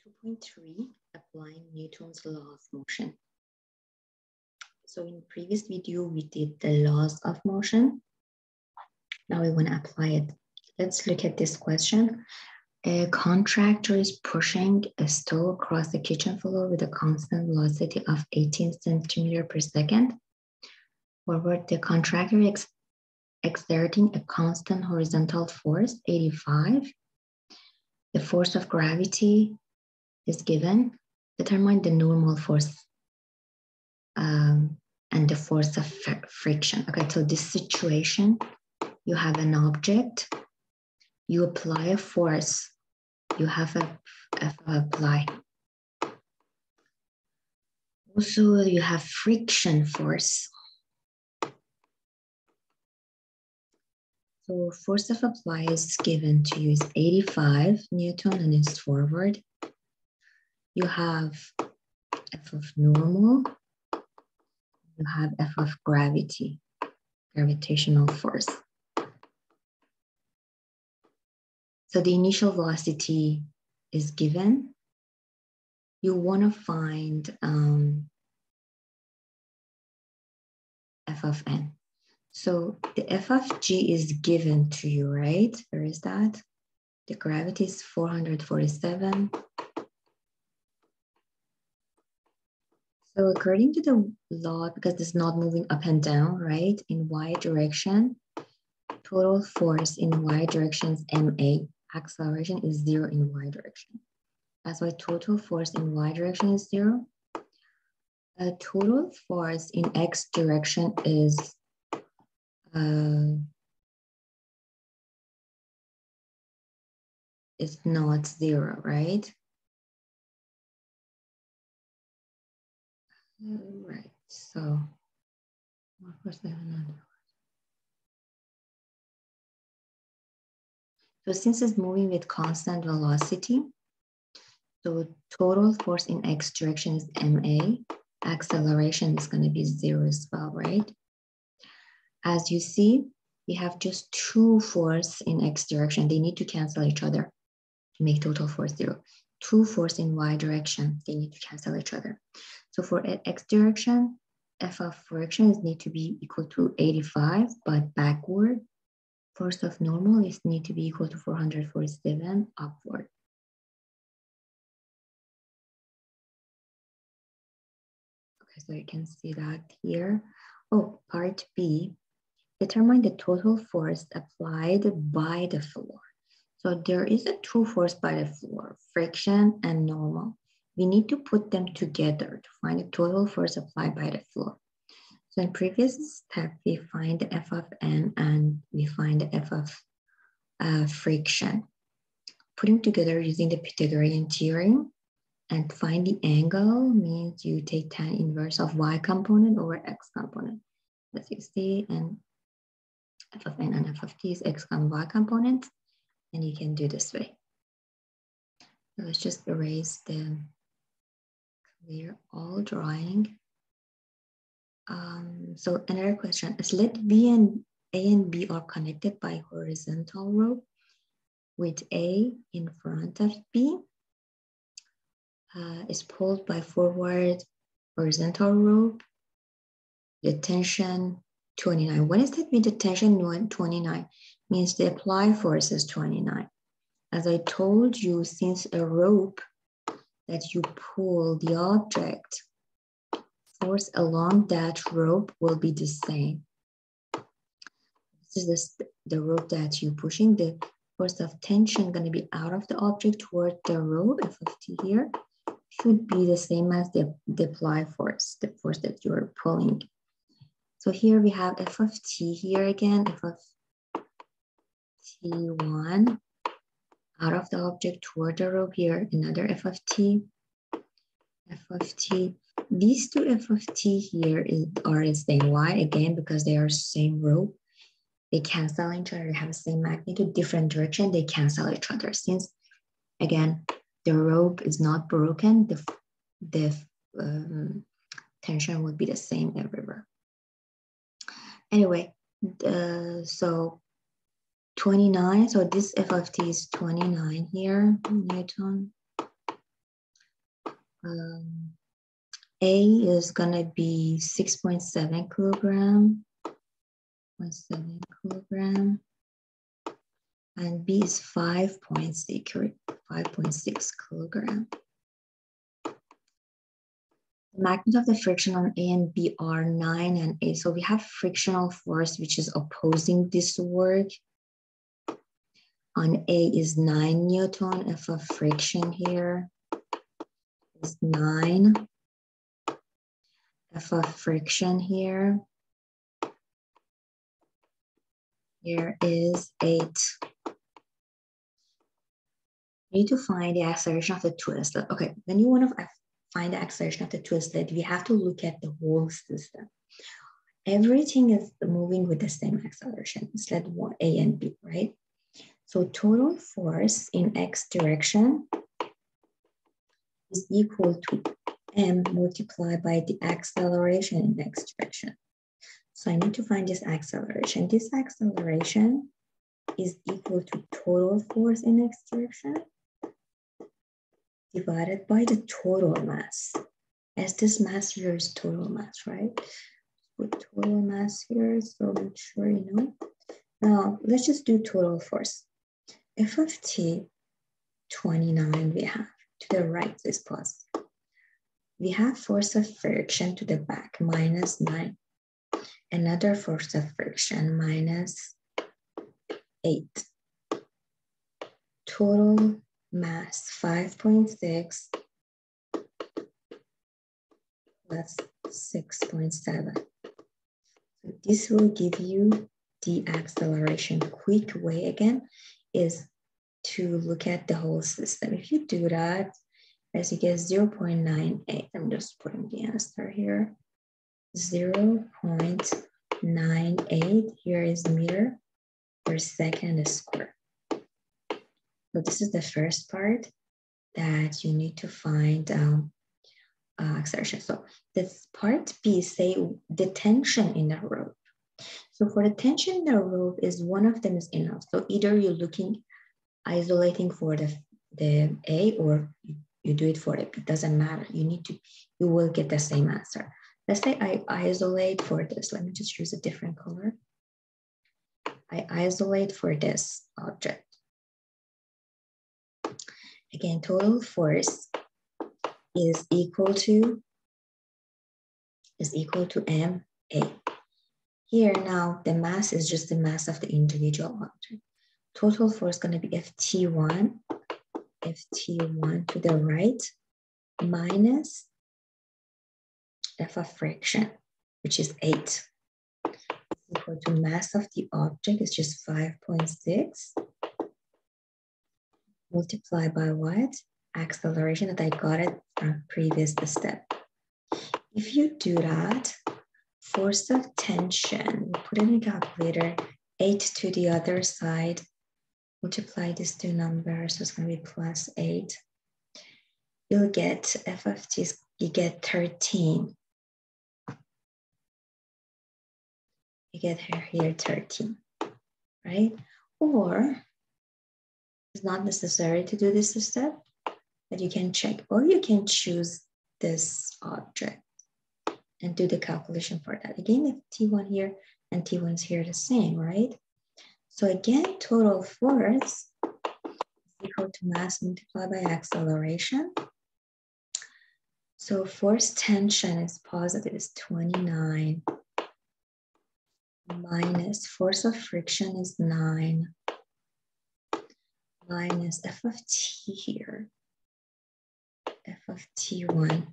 2.3, applying Newton's law of motion. So in the previous video, we did the laws of motion. Now we want to apply it. Let's look at this question. A contractor is pushing a stove across the kitchen floor with a constant velocity of 18 centimeters per second. Forward, the contractor is exerting a constant horizontal force, 85. The force of gravity is given. Determine the normal force and the force of friction. Okay, so this situation, you have an object, you apply a force, you have a apply. Also, you have friction force. So force of apply is given to you is 85 Newton and it's forward. You have F of normal. You have F of gravity, gravitational force. So the initial velocity is given. You want to find F of n. So the F of g is given to you, right? Where is that? The gravity is 447. So according to the law, because it's not moving up and down, right? In y direction, total force in y direction is ma. Acceleration is 0 in y direction. That's why total force in y direction is 0. Total force in x direction is not 0, right? Right, so since it's moving with constant velocity, so total force in x direction is ma, acceleration is going to be 0 as well, right? As you see, we have just two force in x direction. They need to cancel each other to make total force 0. Two force in y direction, they need to cancel each other. So for x direction, F of friction is need to be equal to 85, but backward, force of normal is need to be equal to 447 upward. Okay, so you can see that here. Oh, part B, determine the total force applied by the floor. So there is a true force by the floor, friction and normal. We need to put them together to find the total force applied by the floor. So in previous step, we find the F of n and we find the F of friction. Putting together using the Pythagorean theorem and find the angle means you take tan inverse of y component over x component. As you see, and F of n and F of t is x and y component, and you can do this way. So let's just erase the clear all drawing. So another question is, let A and B are connected by horizontal rope with A in front of B is pulled by forward horizontal rope. The tension 29. What is that with the tension 29? Means the applied force is 29. As I told you, since a rope that you pull the object, force along that rope will be the same. This is the rope that you're pushing. The force of tension going to be out of the object toward the rope, F of t here, should be the same as the applied force, the force that you're pulling. So here we have F of t here again, F of t1 out of the object toward the rope here, another F of t, F of t. These two F of t here are the same. Why? Again, because they are the same rope. They cancel each other, they have the same magnitude, different direction, they cancel each other. Since, again, the rope is not broken, the tension would be the same everywhere. Anyway, so 29, so this F of t is 29 here, Newton. A is gonna be 6.7 kilogram, 0.7 kilogram, and B is 5.6 kilogram. The magnitude of the friction on A and B are 9 and 8. So we have frictional force, which is opposing this work. On A is 9 Newton. F of friction here is 9. F of friction here is 8. You need to find the acceleration of the twist. Okay, when you want to find the acceleration of the twisted, we have to look at the whole system. Everything is moving with the same acceleration. It's like A and B, right? So total force in X direction is equal to M multiplied by the acceleration in X direction. So I need to find this acceleration. This acceleration is equal to total force in X direction divided by the total mass. As this mass here is total mass, right? Put total mass here, so make sure you know. Now, let's just do total force. F of t, 29 we have. To the right is positive. We have force of friction to the back, minus 9. Another force of friction, minus 8. Total mass, 5.6 plus 6.7. So this will give you the acceleration. Quick way again is to look at the whole system. If you do that, as you get 0.98, I'm just putting the answer here. 0.98, here is meter per second square. So this is the first part that you need to find acceleration. So this part B, say the tension in the rope. So for the tension in the rope is one of them is enough. So either you're looking, isolating for the A or you do it for the B, it doesn't matter. You will get the same answer. Let's say I isolate for this. Let me just use a different color. I isolate for this object. Again, total force is equal to MA. Here now, the mass is just the mass of the individual object. Total force is going to be FT1 to the right minus F of friction, which is 8. Equal to mass of the object is just 5.6. Multiply by what? Acceleration that I got it from previous step. If you do that, force of tension, put it in the calculator, 8 to the other side, multiply these two numbers, so it's going to be plus 8. You'll get F of t, you get 13. You get here 13, right? Or it's not necessary to do this step, but you can check, or you can choose this object and do the calculation for that. Again, if T1 here and T1 is here the same, right? So again, total force is equal to mass multiplied by acceleration. So force tension is positive, is 29. Minus force of friction is 9. Minus F of t here, F of T1,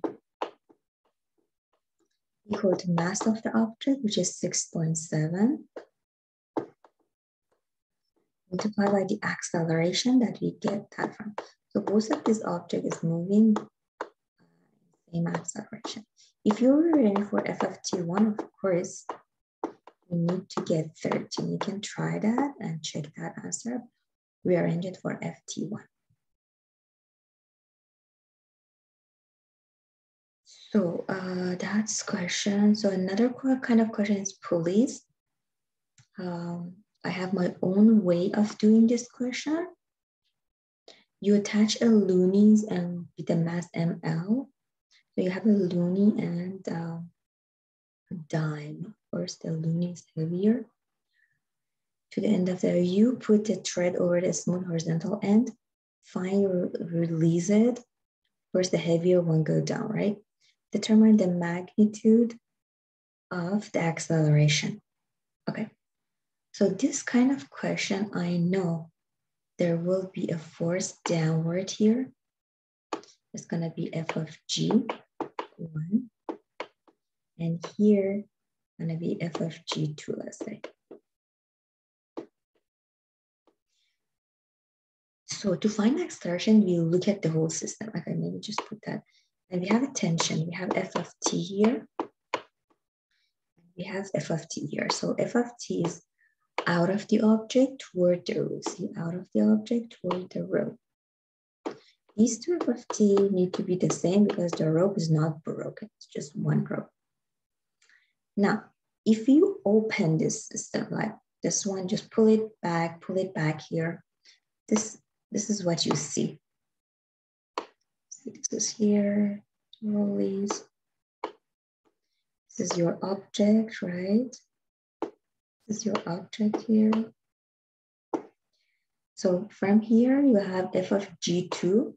equal to mass of the object, which is 6.7, multiplied by the acceleration that we get that from. So both of this object is moving same acceleration. If you're reading for F of T1, of course, you need to get 13. You can try that and check that answer. Rearrange it for FT1. So that's question. So another kind of question is pulleys. I have my own way of doing this question. You attach a loonies and with the mass ML So you have a loonie and dime. Of course, the loonie is heavier. To the end of the U, put the thread over the smooth horizontal end. Finally release it. First, the heavier one go down, right? Determine the magnitude of the acceleration. Okay, so this kind of question, I know there will be a force downward here. It's gonna be F of G, 1. And here, gonna be F of G2, let's say. So to find the acceleration, we look at the whole system. Okay, maybe just put that. And we have a tension. We have F of T here. We have F of T here. So F of T is out of the object toward the row. See, out of the object toward the row. These two F of T need to be the same because the rope is not broken. It's just one rope. Now, if you open this system, like this one, just pull it back here. This is what you see. See, this is here, rollies. This is your object, right? This is your object here. So from here, you have F of G2.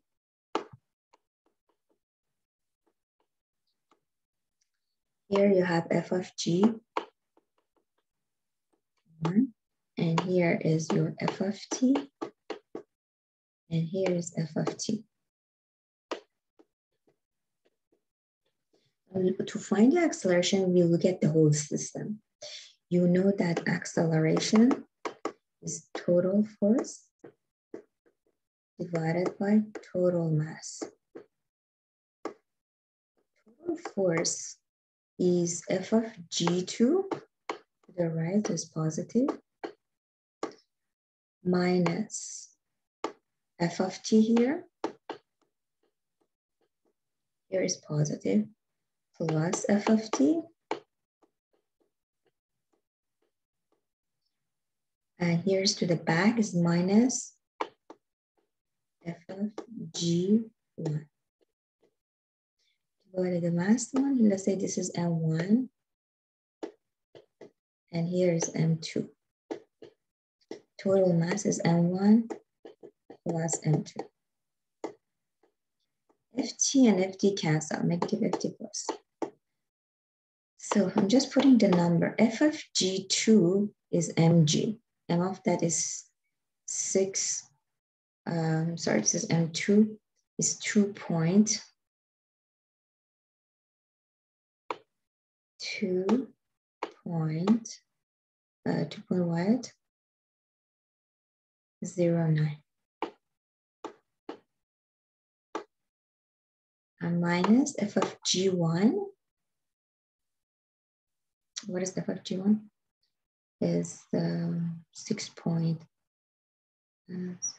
Here you have F of G1. And here is your F of T. And here is F of T. To find the acceleration, we look at the whole system. You know that acceleration is total force divided by total mass. Total force is F of G2, to the right is positive, minus F of T here. Here is positive, plus F of T. And here's to the back is minus F of G1. Go to the last one. Let's say this is M1. And here is M2. Total mass is M1 plus M2. FT and FT cancel, negative FT plus. So I'm just putting the number. F of G2 is mg. M of that is 6. Sorry, this is M2 is 2.2 what? 0.9. And minus F of G1. What is F of G1? Is 6 point. This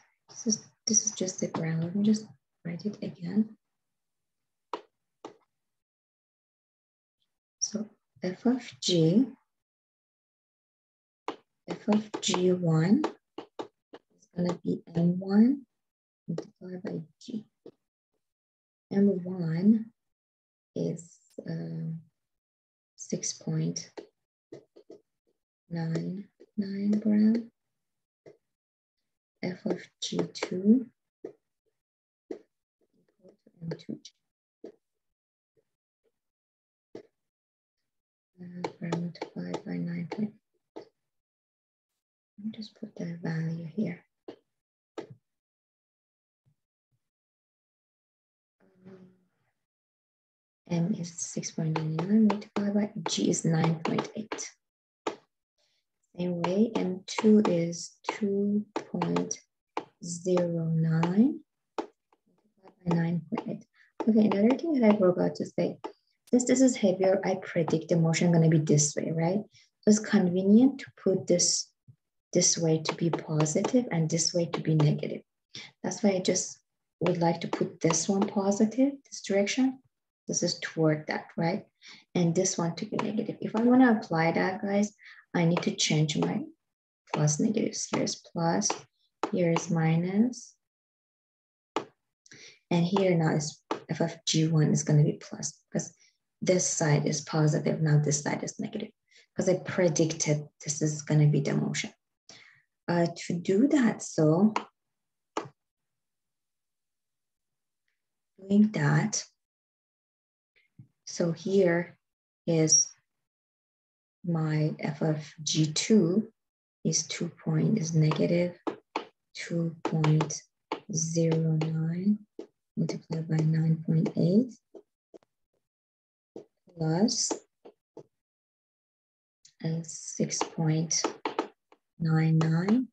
is just the ground. Let me just write it again. So F of G, F of G1 is going to be M1 multiplied by G. M1 is 6.99 gram. F of G2 equal to M2G. Multiplied by 9.8. Let me just put that value here. M is 6.99 multiplied by G is 9.8. Same way, M2 is 2.09 multiplied by 9.8. Okay, another thing that I forgot to say, since this is heavier, I predict the motion going to be this way, right? So it's convenient to put this way to be positive and this way to be negative. That's why I just would like to put this one positive, this direction. This is toward that, right? And this one to be negative. If I want to apply that, guys, I need to change my plus negatives. Here's plus, here's minus. And here now is f of g1 is going to be plus because this side is positive. Now this side is negative because I predicted this is going to be the motion. To do that, so doing that, so here is my f of g2 is negative 2.09 multiplied by 9.8 plus 6.99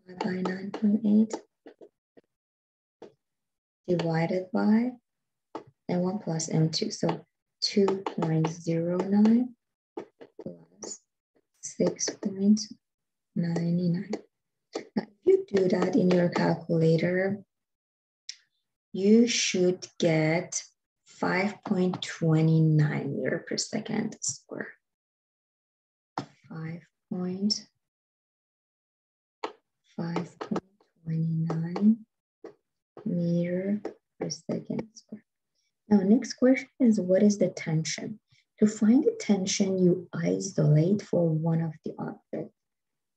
multiplied by 9.8 divided by M1 plus M2. So 2.09 plus 6.99. Now, if you do that in your calculator, you should get 5.29 meter per second square. 5.29 meter per second square. Now, next question is, what is the tension? To find the tension, you isolate for one of the objects.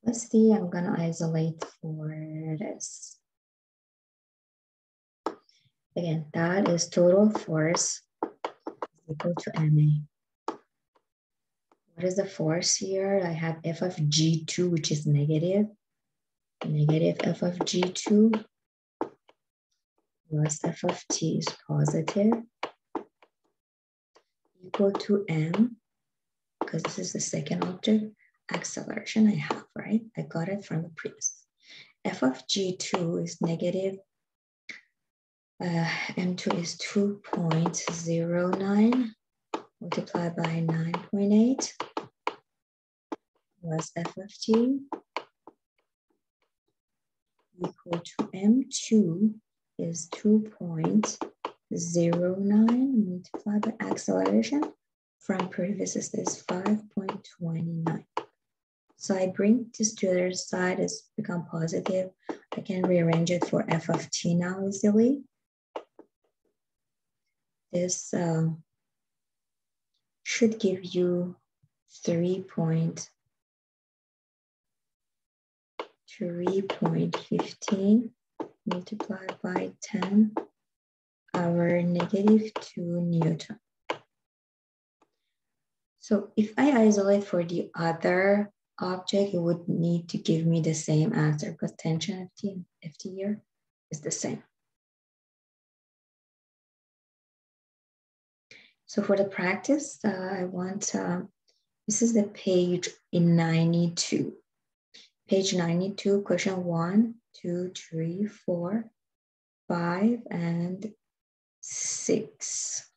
Let's see, I'm gonna isolate for this. Again, that is total force equal to MA. What is the force here? I have F of G2, which is negative F of G2 plus F of T is positive equal to M, because this is the second object, acceleration I have, right? I got it from the previous. F of G2 is negative, M2 is 2.09 multiplied by 9.8 plus F of T equal to M2 is 2.09 multiplied by acceleration from previous is 5.29. So I bring this to the other side, it's become positive. I can rearrange it for F of T now easily. This should give you 3.15 multiplied by 10 over negative 2 Newton. So if I isolate for the other object, it would need to give me the same answer because tension Ft here is the same. So for the practice, I want, this is the page in 92. Page 92, question 1, 2, 3, 4, 5, and 6.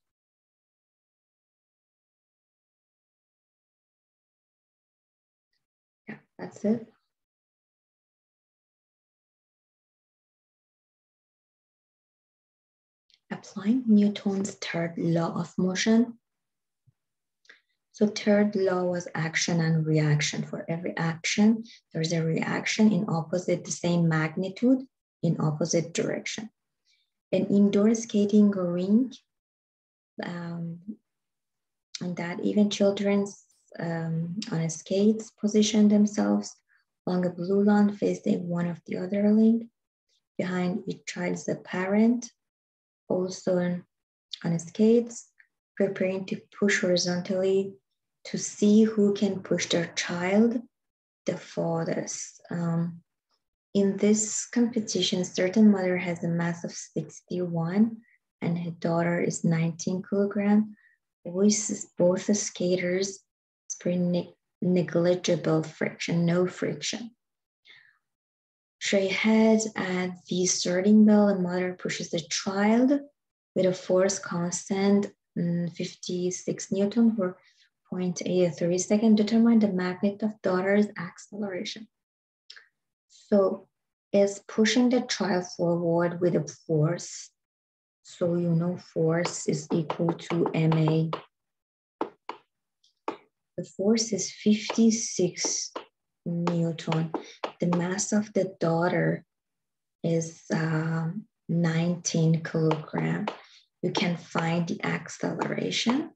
Yeah, that's it. Applying Newton's third law of motion. So third law was action and reaction. For every action, there's a reaction in opposite, the same magnitude in opposite direction. An indoor skating rink, and that even children on skates position themselves along a blue line facing one of the other link. Behind each child is a parent, also on skates, preparing to push horizontally to see who can push their child the farthest. In this competition, a certain mother has a mass of 61 and her daughter is 19 kilograms. Both the skaters experience negligible friction, no friction. Straight ahead at the starting bell, the mother pushes the child with a force constant 56 Newton for 0.83 seconds. Determine the magnitude of daughter's acceleration. So is pushing the child forward with a force. So you know force is equal to MA. The force is 56 Newton. The mass of the daughter is 19 kilograms. you can find the acceleration.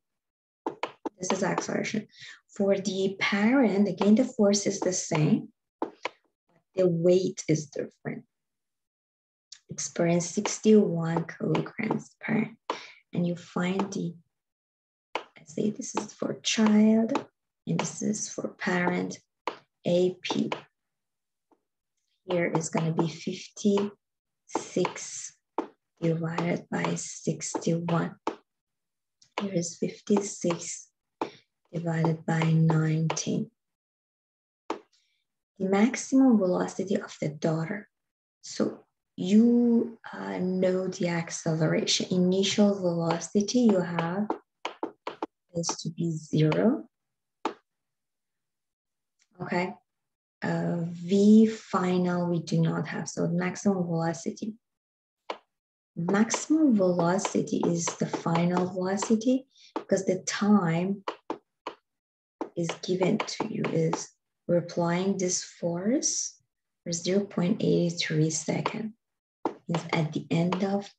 This is acceleration. For the parent, again, the force is the same. The weight is different. Experience 61 kilograms per parent. And you find the, let's say this is for child, and this is for parent, AP. Here is going to be 56 divided by 61. Here is 56 divided by 19. The maximum velocity of the daughter. So you know the acceleration. Initial velocity you have is to be 0. Okay. V final we do not have. So maximum velocity. Maximum velocity is the final velocity because the time is given to you is we're applying this force for 0.83 seconds. Is at the end of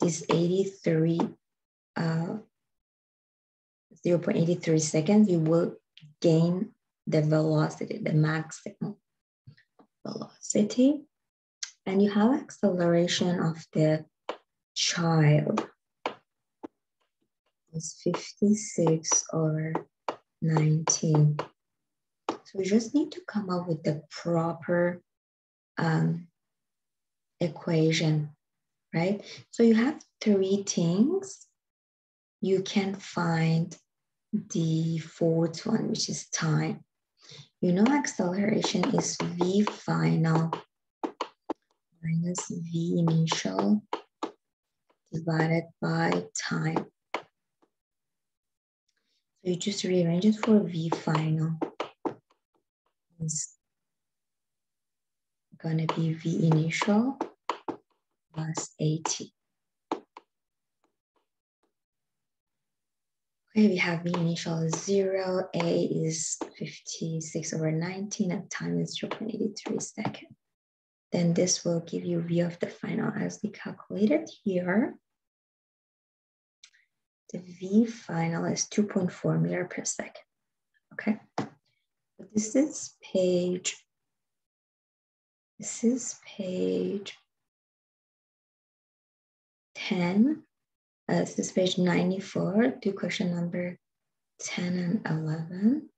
this 0.83 seconds, you will gain the velocity, the maximum velocity. And you have acceleration of the child. It's 56 over 19. So we just need to come up with the proper equation, right? So you have 3 things. You can find the 4th one, which is time. You know acceleration is V final minus V initial divided by time. So you just rearrange it for V final. It's gonna be V initial plus AT. Okay, we have V initial is 0, A is 56 over 19, and time is 0.83 seconds. Then this will give you V of the final as we calculated here. The V final is 2.4 meter per second, okay? But this is page 10. This is page 94, do question number 10 and 11.